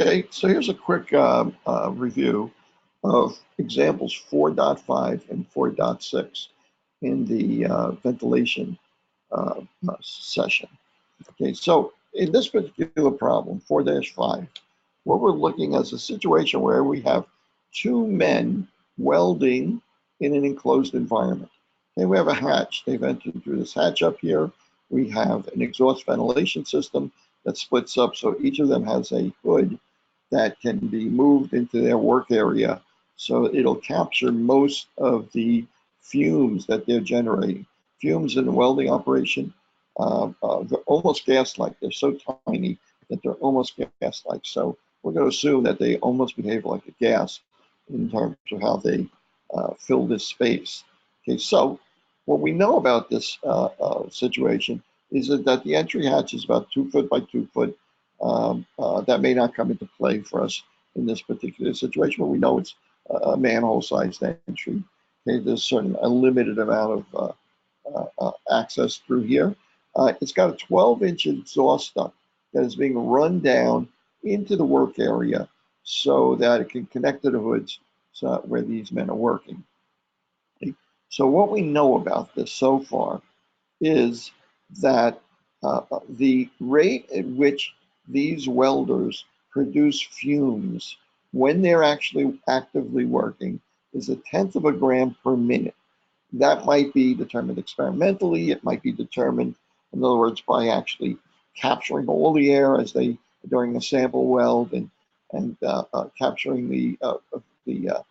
Okay, so here's a quick review of examples 4.5 and 4.6 in the ventilation session. Okay, so in this particular problem, 4-5, what we're looking at is a situation where we have two men welding in an enclosed environment. Okay, we have a hatch. They've entered through this hatch up here. We have an exhaust ventilation system that splits up, so each of them has a hood that can be moved into their work area, so it'll capture most of the fumes that they're generating. Fumes in the welding operation, they're almost gas-like. They're so tiny that they're almost gas-like. So we're going to assume that they almost behave like a gas in terms of how they fill this space. Okay, so what we know about this situation is that the entry hatch is about 2 foot by 2 foot. That may not come into play for us in this particular situation, but we know it's a manhole-sized entry. Okay, there's a limited amount of access through here. It's got a 12-inch exhaust duct that is being run down into the work area so that it can connect to the hoods where these men are working. Okay. So what we know about this so far is that the rate at which these welders produce fumes when they're actually actively working is 1/10 of a gram per minute. That might be determined experimentally. It might be determined, in other words, by actually capturing all the air as they during a sample weld and capturing the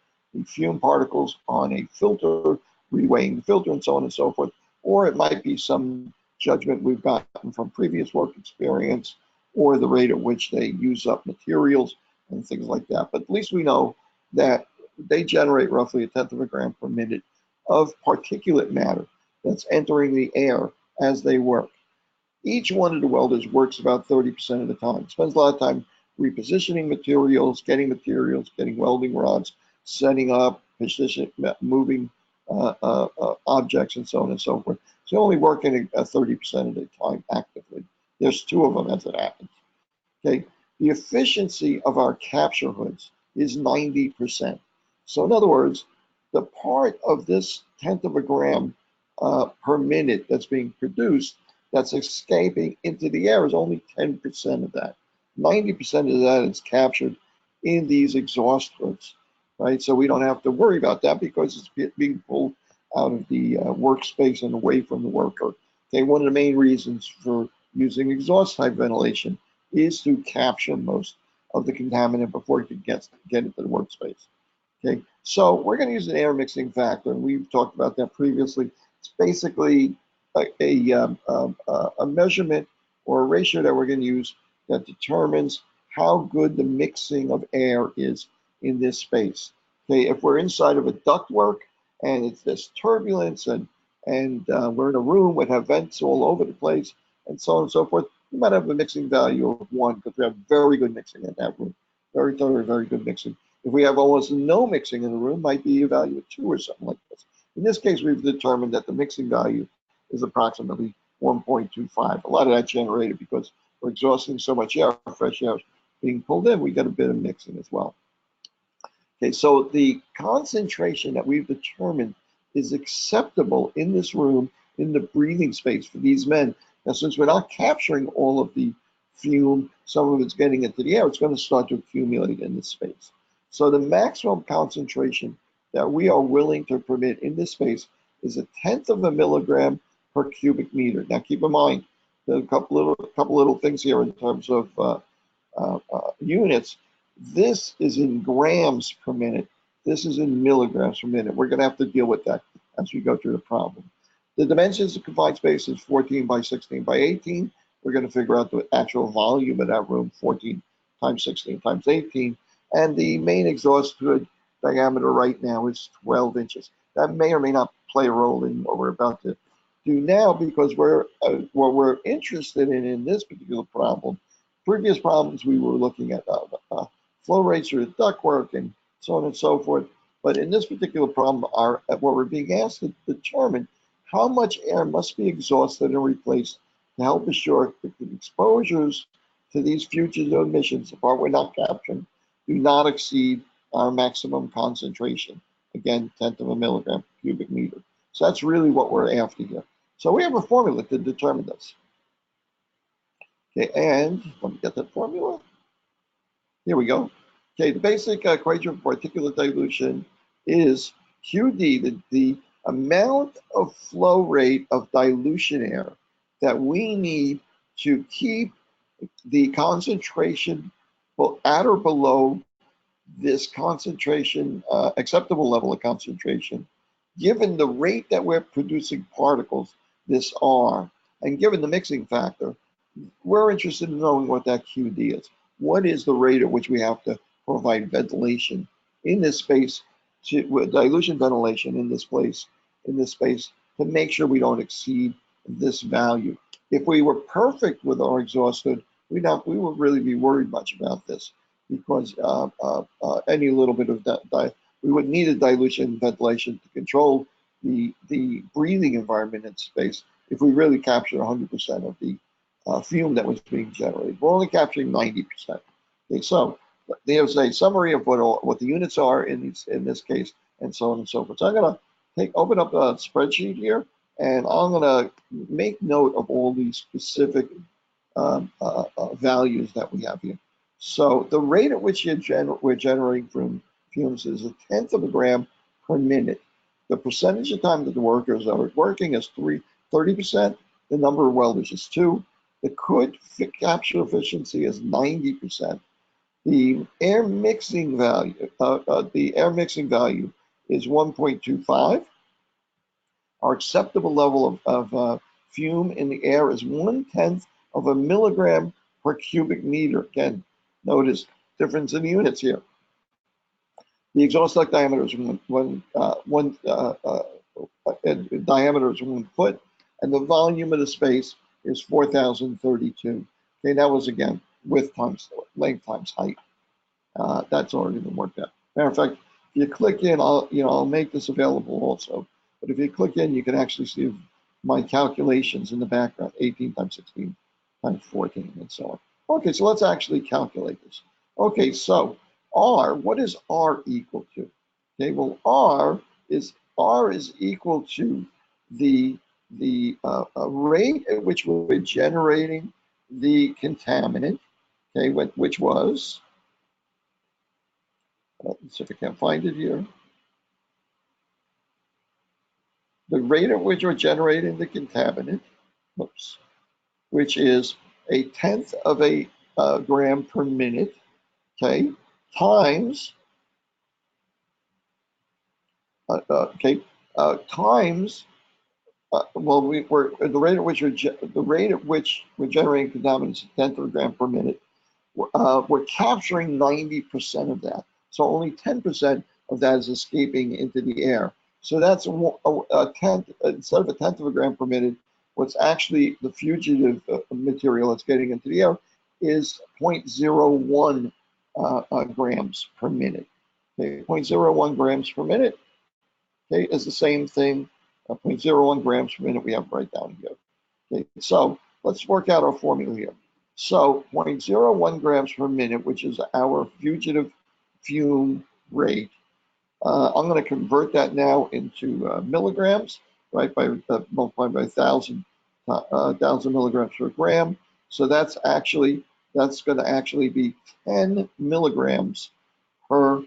fume particles on a filter, reweighing the filter, and so on and so forth. Or it might be some judgment we've gotten from previous work experience, or the rate at which they use up materials and things like that. But at least we know that they generate roughly 1/10 of a gram per minute of particulate matter that's entering the air as they work. Each one of the welders works about 30% of the time, spends a lot of time repositioning materials, getting welding rods, setting up, position, moving objects, and so on and so forth. So only working 30% of the time actively. There's two of them as it happens. Okay, the efficiency of our capture hoods is 90%. So in other words, the part of this 1/10 of a gram per minute that's being produced that's escaping into the air is only 10% of that. 90% of that is captured in these exhaust hoods, right? So we don't have to worry about that because it's being pulled out of the workspace and away from the worker. Okay, one of the main reasons for using exhaust type ventilation is to capture most of the contaminant before it can get into the workspace. Okay, so we're going to use an air mixing factor, and we've talked about that previously. It's basically a measurement or a ratio that we're going to use that determines how good the mixing of air is in this space. Okay, if we're inside of a ductwork and it's this turbulence and we're in a room that have vents all over the place and so on and so forth, we might have a mixing value of 1 because we have very good mixing in that room. Very thorough, very good mixing. If we have almost no mixing in the room, might be a value of 2 or something like this. In this case, we've determined that the mixing value is approximately 1.25. A lot of that generated because we're exhausting so much air, fresh air being pulled in, we get a bit of mixing as well. Okay, so the concentration that we've determined is acceptable in this room, in the breathing space for these men. Now, since we're not capturing all of the fume, some of it's getting into the air, it's going to start to accumulate in this space. So the maximum concentration that we are willing to permit in this space is 1/10 of a milligram per cubic meter. Now, keep in mind, there's a couple little things here in terms of units. This is in grams per minute. This is in milligrams per minute. We're going to have to deal with that as we go through the problem. The dimensions of confined space is 14 by 16 by 18. We're going to figure out the actual volume of that room, 14 times 16 times 18. And the main exhaust hood diameter right now is 12 inches. That may or may not play a role in what we're about to do now, because what we're interested in this particular problem. Previous problems we were looking at flow rates through ductwork and so on and so forth. But in this particular problem, what we're being asked to determine how much air must be exhausted and replaced to help assure that the exposures to these fugitive emissions, the part we're not capturing, do not exceed our maximum concentration. Again, tenth of a milligram per cubic meter. So that's really what we're after here. So we have a formula to determine this. Okay, and let me get that formula. Here we go. Okay, the basic equation for particulate dilution is QD, the amount of flow rate of dilution air that we need to keep the concentration at or below this concentration, acceptable level of concentration, given the rate that we're producing particles, this R, and given the mixing factor. We're interested in knowing what that QD is. What is the rate at which we have to provide ventilation in this space, with dilution ventilation in this space, to make sure we don't exceed this value? If we were perfect with our exhaust hood, we would really be worried much about this, because any little bit of that, we would need a dilution ventilation to control the breathing environment in space if we really capture 100% of the fume that was being generated. We're only capturing 90%. Okay, so there's a summary of what the units are in this case, and so on and so forth. So I'm going to open up a spreadsheet here, and I'm going to make note of all these specific values that we have here. So the rate at which we're generating from fumes is 1/10 of a gram per minute. The percentage of time that the workers are working is 30%. The number of welders is 2. The could capture efficiency is 90%. The air mixing value, is 1.25. Our acceptable level of fume in the air is 1/10 of a milligram per cubic meter. Again, notice difference in units here. The exhaust duct diameter is diameter is 1 foot, and the volume of the space is 4,032. Okay, that was again width times length times height. That's already been worked out. Matter of fact, if you click in, I'll make this available also. But if you click in, you can actually see my calculations in the background: 18 times 16 times 14, and so on. Okay, so let's actually calculate this. Okay, so R, what is R equal to? Okay, well, R is equal to the rate at which we're generating the contaminant. Okay, which was, let's see if I can find it here. The rate at which we're generating the contaminant, which is 1/10 of a gram per minute, okay, times, times, well, the rate at which we're generating contaminants is 1/10 of a gram per minute. We're capturing 90% of that, so only 10% of that is escaping into the air. So that's a tenth, instead of 1/10 of a gram per minute. What's actually the fugitive material that's getting into the air is 0.01 grams per minute. Okay, 0.01 grams per minute, okay, is the same thing, 0.01 grams per minute we have right down here. Okay, so let's work out our formula here. So 0.01 grams per minute, which is our fugitive fume rate. I'm going to convert that now into milligrams, right, by multiplied by 1,000 milligrams per gram. So that's going to actually be 10 milligrams per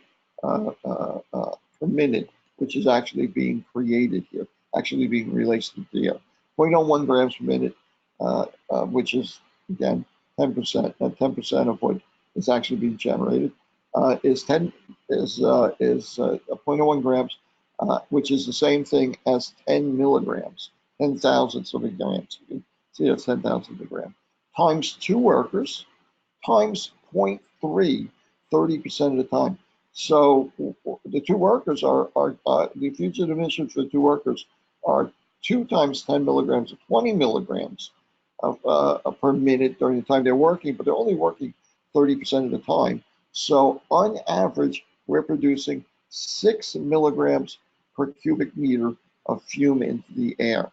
minute, which is actually being created here, actually being released into the air. 0.01 grams per minute, which is again 10%. 10% of what is actually being generated is 0.01 grams, which is the same thing as 10 milligrams, 10 thousandths of a gram. So you can see that's 10 thousandths of a gram, times 2 workers, times 0.3, 30% of the time. So the 2 workers are the fugitive emissions for the 2 workers are 2 times 10 milligrams of 20 milligrams per minute during the time they're working, but they're only working 30% of the time. So on average, we're producing 6 milligrams per cubic meter of fume into the air.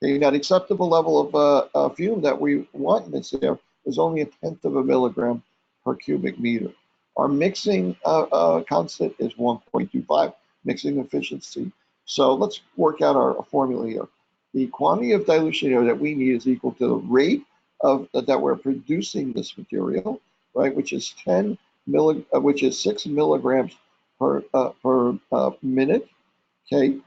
Okay, now the acceptable level of fume that we want in this air is only 1/10 of a milligram per cubic meter. Our mixing constant is 1.25, mixing efficiency. So let's work out our formula here. The quantity of dilution air that we need is equal to the rate of that we're producing this material, right? Which is 6 milligrams per minute, okay,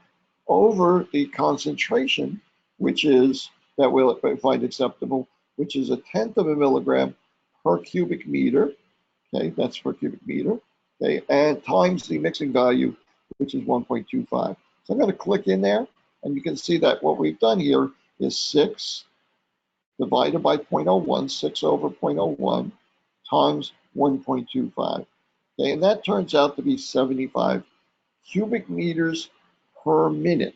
over the concentration, which is that we'll find acceptable, which is 1/10 of a milligram per cubic meter. Okay, that's per cubic meter. Okay, and times the mixing value, which is 1.25. So I'm going to click in there, and you can see that what we've done here is 6 divided by 0.01, 6 over 0.01 times 1.25. Okay, and that turns out to be 75 cubic meters per minute.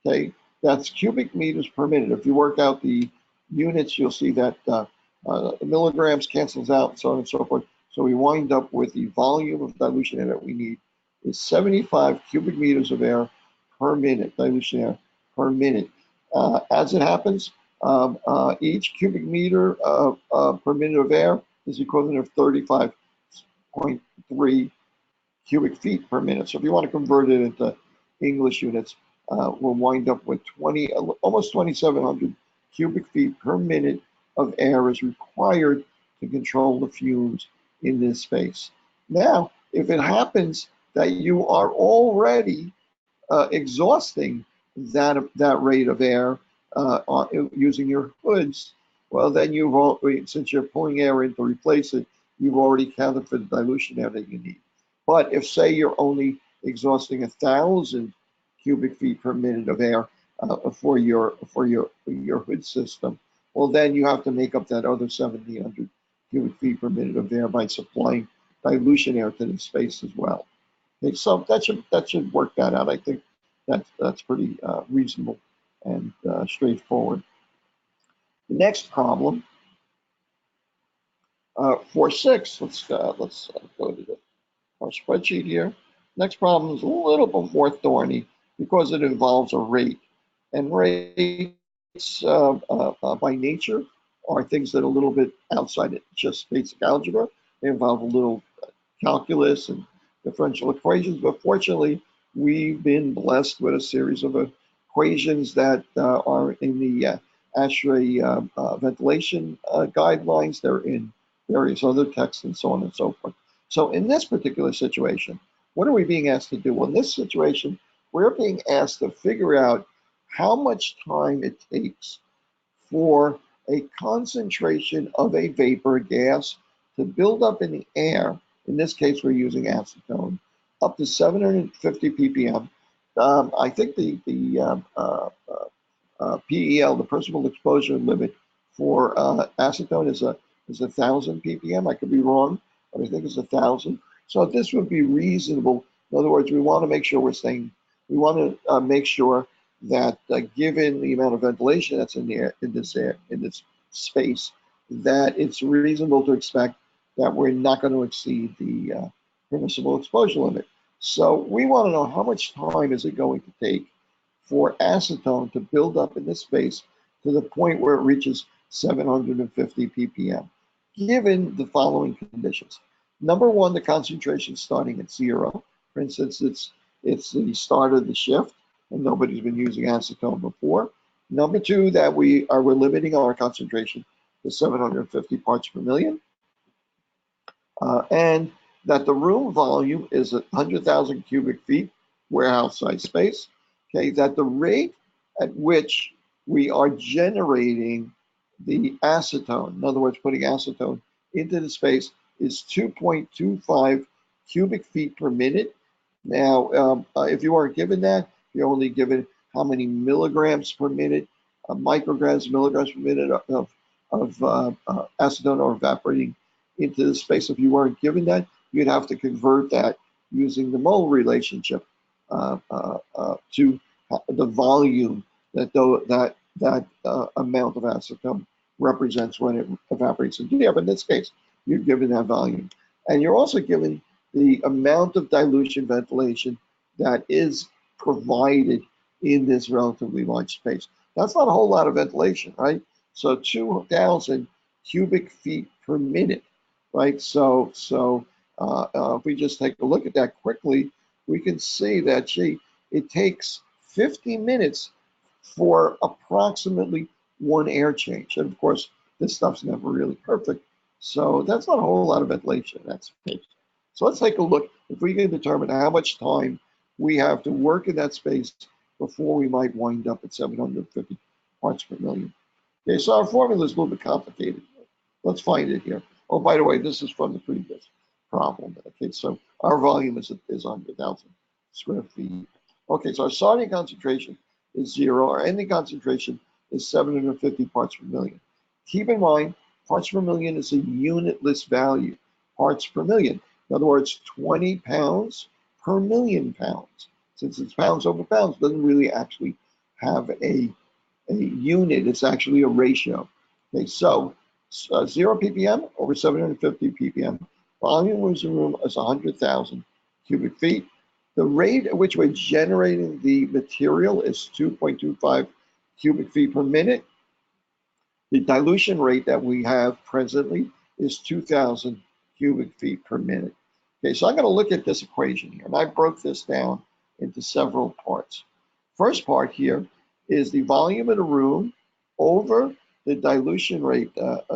Okay, that's cubic meters per minute. If you work out the units, you'll see that milligrams cancels out and so on and so forth. So we wind up with the volume of dilution air that we need is 75 cubic meters of air per minute, dilution air per minute. As it happens, each cubic meter per minute of air is equivalent of 35.3 cubic feet per minute. So if you want to convert it into English units, we'll wind up with almost 2,700 cubic feet per minute of air is required to control the fumes in this space. Now, if it happens that you are already exhausting that rate of air using your hoods, well, then since you're pulling air in to replace it, you've already counted for the dilution air that you need. But if, say, you're only exhausting 1,000 cubic feet per minute of air for your hood system, well, then you have to make up that other 1,700 cubic feet per minute of air by supplying dilution air to the space as well. Okay, so that should work that out. I think that's pretty reasonable and straightforward. The next problem, 4.6. Let's go to our spreadsheet here. Next problem is a little bit more thorny because it involves a rate, and rates by nature are things that are a little bit outside it, just basic algebra. They involve a little calculus and differential equations, but fortunately, we've been blessed with a series of equations that are in the ASHRAE ventilation guidelines. They're in various other texts and so on and so forth. So in this particular situation, what are we being asked to do? Well, in this situation, we're being asked to figure out how much time it takes for a concentration of a vapor gas to build up in the air. In this case, we're using acetone, up to 750 ppm. I think the PEL, the personal exposure limit for acetone is 1,000 ppm. I could be wrong, but I think it's 1,000. So this would be reasonable. In other words, we want to make sure we want to make sure that given the amount of ventilation that's in the air, in this space, that it's reasonable to expect that we're not going to exceed the permissible exposure limit. So we want to know how much time is it going to take for acetone to build up in this space to the point where it reaches 750 ppm, given the following conditions. Number one, the concentration starting at 0. For instance, it's the start of the shift, and nobody's been using acetone before. Number two, that we're limiting our concentration to 750 parts per million, and that the room volume is 100,000 cubic feet, warehouse size space. Okay, that the rate at which we are generating the acetone, in other words, putting acetone into the space, is 2.25 cubic feet per minute. Now, if you aren't given that, you're only given how many milligrams per minute, milligrams per minute of acetone are evaporating into the space. If you weren't given that, you'd have to convert that using the mole relationship to the volume that amount of acetone represents when it evaporates into the air. But in this case, you're given that volume. And you're also given the amount of dilution ventilation that is provided in this relatively large space. That's not a whole lot of ventilation, right? So 2,000 cubic feet per minute, right? So if we just take a look at that quickly, we can see that, gee, it takes 50 minutes for approximately one air change. And of course, this stuff's never really perfect. So that's not a whole lot of ventilation in that space. So let's take a look if we can determine how much time we have to work in that space before we might wind up at 750 parts per million. Okay, so our formula is a little bit complicated. Let's find it here. Oh, by the way, this is from the previous problem. Okay, so our volume is 100,000 square feet. Okay, so our starting concentration is 0. Our ending concentration is 750 parts per million. Keep in mind, parts per million is a unitless value. Parts per million. In other words, 20 pounds per million pounds. Since it's pounds over pounds, it doesn't really actually have a unit. It's actually a ratio. Okay, so 0 ppm over 750 ppm. Volume of the room is 100,000 cubic feet. The rate at which we're generating the material is 2.25 cubic feet per minute. The dilution rate that we have presently is 2,000 cubic feet per minute. Okay, so I'm going to look at this equation here, and I broke this down into several parts. First part here is the volume of the room over the dilution rate,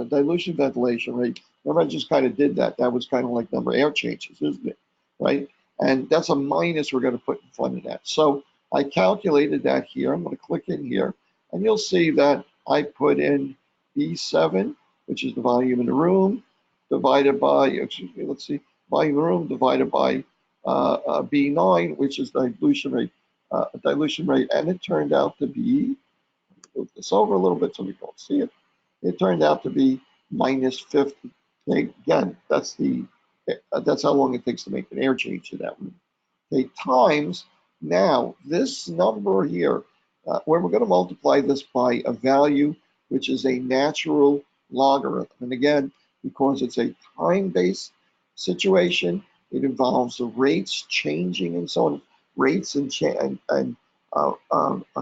dilution ventilation rate. Remember, I just kind of did that. That was kind of like number of air changes, isn't it? Right? And that's a minus we're going to put in front of that. So I calculated that here. I'm going to click in here, and you'll see that I put in B7, which is the volume in the room, divided by, excuse me, let's see, volume in the room divided by B9, which is dilution rate, and it turned out to be, move this over a little bit so we don't see it. It turned out to be minus 50. Okay, again, that's how long it takes to make an air change in that room. Okay, times now this number here, where we're going to multiply this by a value which is a natural logarithm. And again, because it's a time-based situation, it involves the rates changing and so on, rates and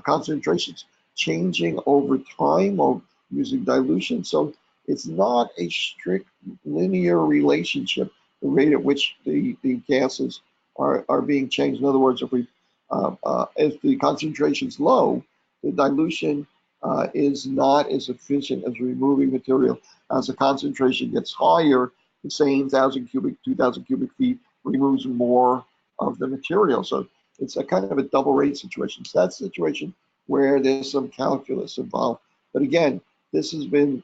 concentrations changing over time or using dilution. So it's not a strict linear relationship, the rate at which the gases are being changed. In other words, if the concentration is low, the dilution is not as efficient as removing material. As the concentration gets higher, the same 2,000 cubic feet removes more of the material. So it's a kind of a double rate situation. So that's a situation where there's some calculus involved. But again, this has been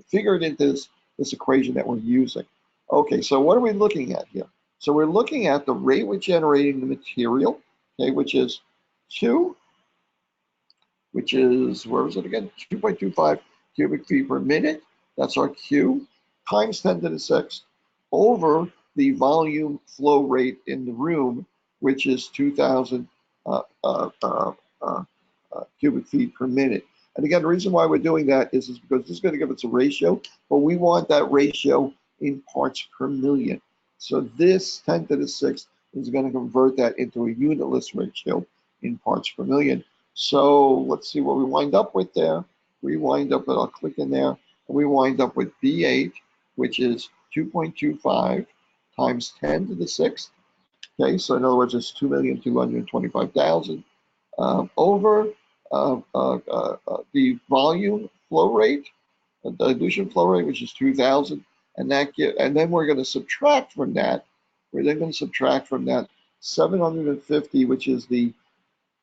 figured into this equation that we're using. Okay, so what are we looking at here? So we're looking at the rate we're generating the material, okay, which is 2, which is, where is it again? 2.25 cubic feet per minute. That's our Q, times 10 to the 6th, over the volume flow rate in the room, which is 2,000 cubic feet per minute. And again, the reason why we're doing that is because this is going to give us a ratio, but we want that ratio in parts per million. So this 10 to the 6th is going to convert that into a unitless ratio in parts per million. So let's see what we wind up with there. We wind up with, I'll click in there, and we wind up with B8, which is 2.25 times 10 to the 6th. Okay, so in other words, it's 2,225,000 over the volume flow rate, the dilution flow rate, which is 2,000, and then we're going to subtract from that. We're then going to subtract from that 750, which is the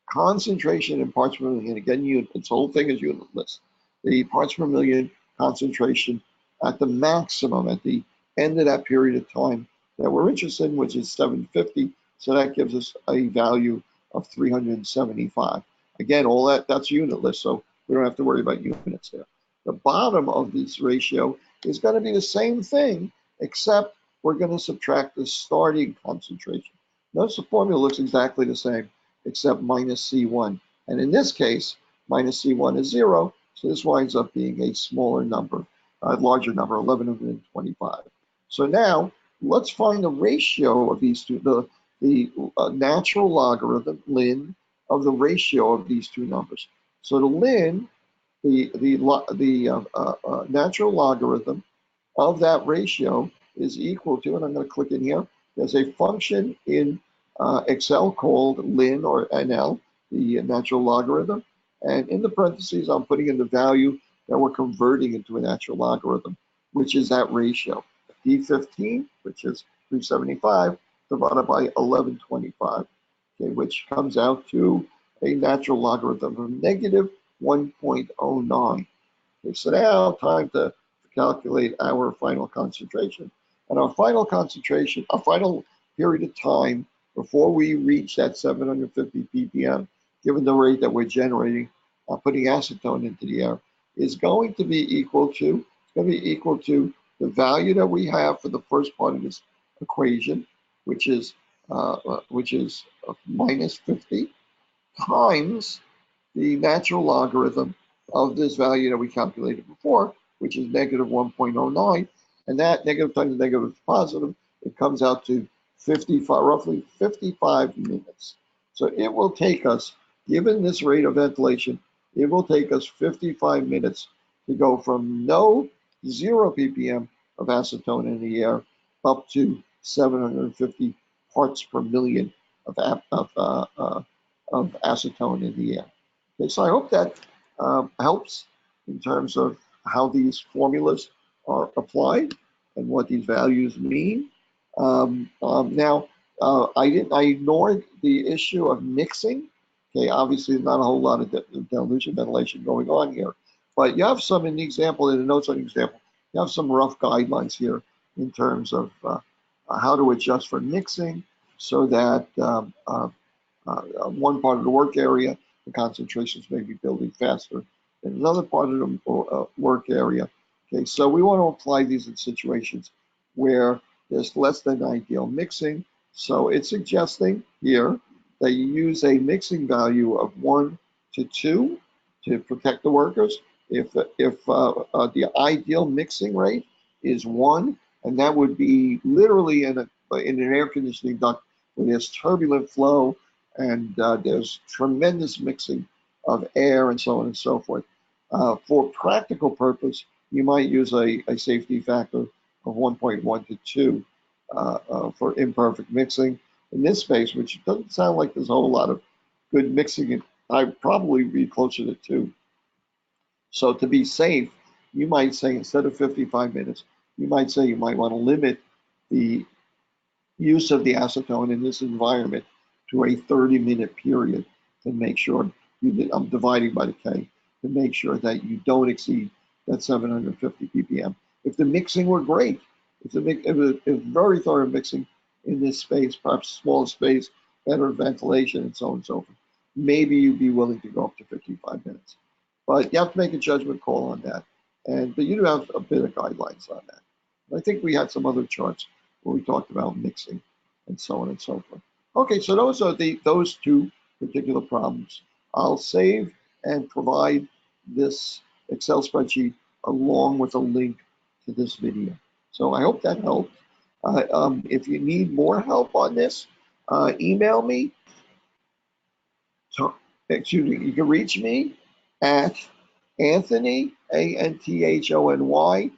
concentration in parts per million. Again, this whole thing is unitless. The parts per million concentration at the maximum at the end of that period of time that we're interested in, which is 750. So that gives us a value of 375. Again, all that's unitless, so we don't have to worry about units there. The bottom of this ratio is going to be the same thing, except we're going to subtract the starting concentration. Notice the formula looks exactly the same, except minus C1. And in this case, minus C1 is 0, so this winds up being a smaller number, a larger number, 1,125. So now, let's find the ratio of these two, the natural logarithm, ln, of the ratio of these two numbers. So the ln the natural logarithm of that ratio is equal to, and I'm going to click in here, there's a function in Excel called ln or NL, the natural logarithm. And in the parentheses, I'm putting in the value that we're converting into a natural logarithm, which is that ratio. D15, which is 375, divided by 1125, okay, which comes out to a natural logarithm of negative 1.09. Okay, so now time to calculate our final concentration. And our final concentration, our final period of time before we reach that 750 ppm, given the rate that we're generating, putting acetone into the air, is going to be equal to, the value that we have for the first part of this equation, which is minus 50 times the natural logarithm of this value that we calculated before, which is negative 1.09, and that negative times negative is positive, it comes out to 55, roughly 55 minutes. So it will take us, given this rate of ventilation, it will take us 55 minutes to go from 0 ppm of acetone in the air up to 750 parts per million of acetone in the air. Okay, so I hope that helps in terms of how these formulas are applied and what these values mean. Now, I ignored the issue of mixing. Okay, obviously not a whole lot of dilution ventilation going on here, but you have some in the example, in the notes on the example, you have some rough guidelines here in terms of how to adjust for mixing so that one part of the work area, the concentrations may be building faster than another part of the work area. Okay, so we want to apply these in situations where there's less than ideal mixing. So it's suggesting here that you use a mixing value of 1 to 2 to protect the workers. If the ideal mixing rate is 1, and that would be literally in an air conditioning duct where there's turbulent flow and there's tremendous mixing of air and so on and so forth. For practical purpose, you might use a safety factor of 1.1 to 2 for imperfect mixing. In this space, which doesn't sound like there's a whole lot of good mixing, I'd probably be closer to 2. So to be safe, you might say instead of 55 minutes, you might say you might want to limit the use of the acetone in this environment to a 30-minute period to make sure, I'm dividing by the K, to make sure that you don't exceed that 750 ppm. If the mixing were great, if very thorough mixing in this space, perhaps smaller space, better ventilation, and so on and so forth, maybe you'd be willing to go up to 55 minutes. But you have to make a judgment call on that. But you do have a bit of guidelines on that. I think we had some other charts where we talked about mixing and so on and so forth. Okay, so those are those two particular problems. I'll save and provide this Excel spreadsheet along with a link to this video. So I hope that helped. If you need more help on this, email me. You can reach me at Anthony, ANTHONY,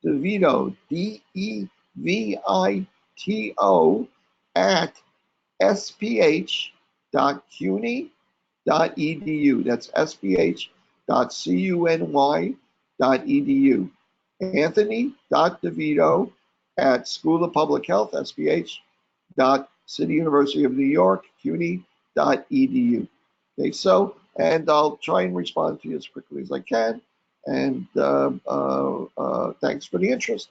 DeVito, DEVITO, at sph.cuny.edu. That's sph.cuny.edu. Anthony.DeVito at School of Public Health, SPH, City University of New York, CUNY.edu. Okay, so, and I'll try and respond to you as quickly as I can. And thanks for the interest.